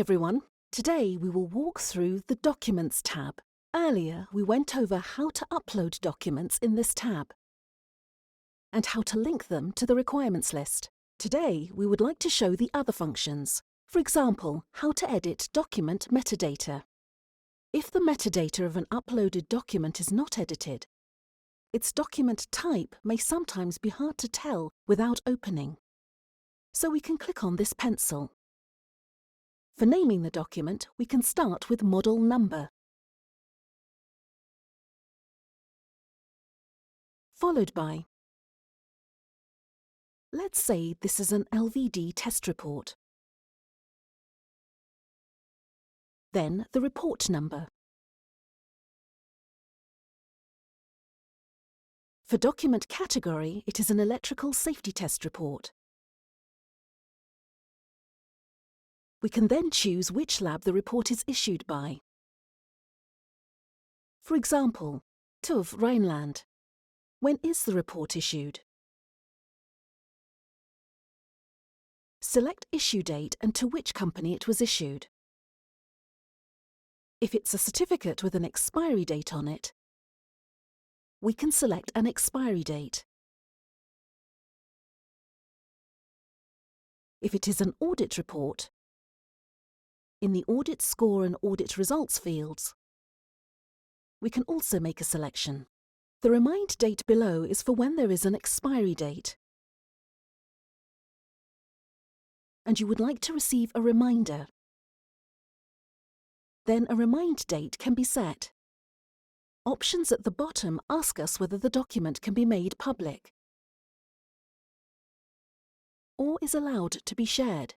everyone. Today we will walk through the Documents tab. Earlier we went over how to upload documents in this tab and how to link them to the requirements list. Today we would like to show the other functions. For example, how to edit document metadata. If the metadata of an uploaded document is not edited, its document type may sometimes be hard to tell without opening. So we can click on this pencil. For naming the document, we can start with model number, followed by, let's say this is an LVD test report. Then the report number. For document category, it is an electrical safety test report. We can then choose which lab the report is issued by. For example, TÜV Rheinland. When is the report issued? Select issue date and to which company it was issued. If it's a certificate with an expiry date on it, we can select an expiry date. If it is an audit report, in the audit score and audit results fields, we can also make a selection. The remind date below is for when there is an expiry date, and you would like to receive a reminder. Then a remind date can be set. Options at the bottom ask us whether the document can be made public or is allowed to be shared.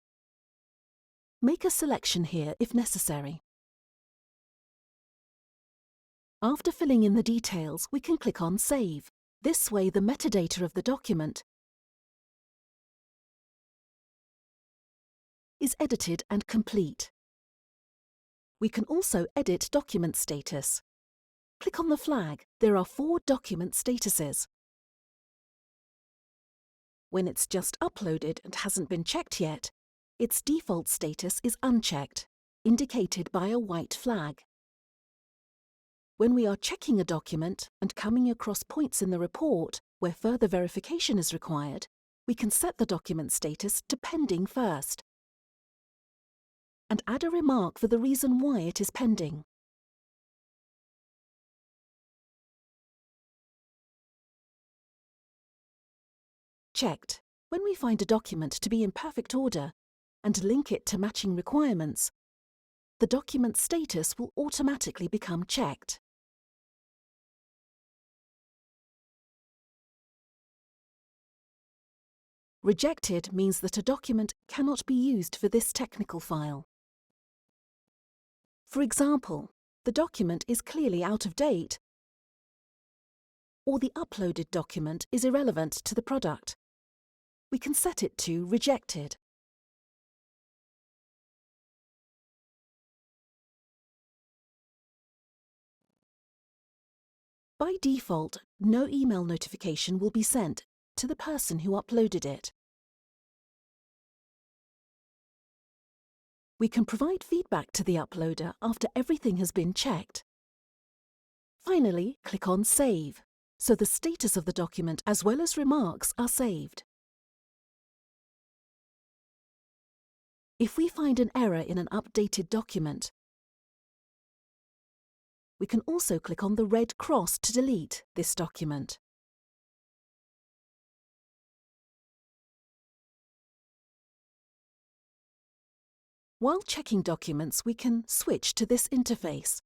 Make a selection here if necessary. After filling in the details, we can click on Save. This way the metadata of the document is edited and complete. We can also edit document status. Click on the flag. There are 4 document statuses. When it's just uploaded and hasn't been checked yet, its default status is unchecked, indicated by a white flag. When we are checking a document and coming across points in the report where further verification is required, we can set the document status to pending first and add a remark for the reason why it is pending. Checked. When we find a document to be in perfect order and link it to matching requirements, the document status will automatically become checked. Rejected means that a document cannot be used for this technical file. For example, the document is clearly out of date, or the uploaded document is irrelevant to the product. We can set it to Rejected. By default, no email notification will be sent to the person who uploaded it. We can provide feedback to the uploader after everything has been checked. Finally, click on Save, so the status of the document as well as remarks are saved. If we find an error in an updated document, we can also click on the red cross to delete this document. While checking documents, we can switch to this interface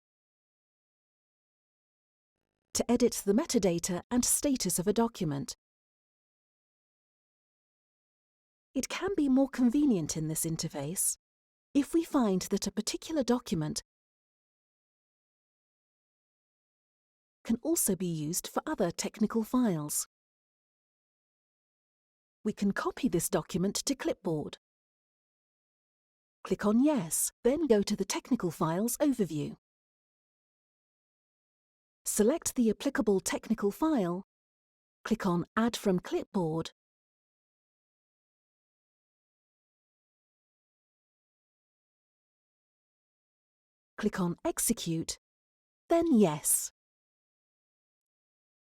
to edit the metadata and status of a document. It can be more convenient in this interface if we find that a particular document can also be used for other technical files. We can copy this document to clipboard. Click on Yes, then go to the Technical Files overview. Select the applicable technical file, click on Add from Clipboard, Click on Execute, then Yes.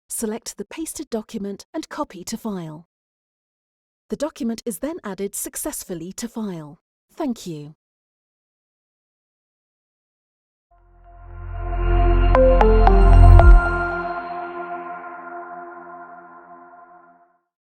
Select the pasted document and copy to file. The document is then added successfully to file. Thank you.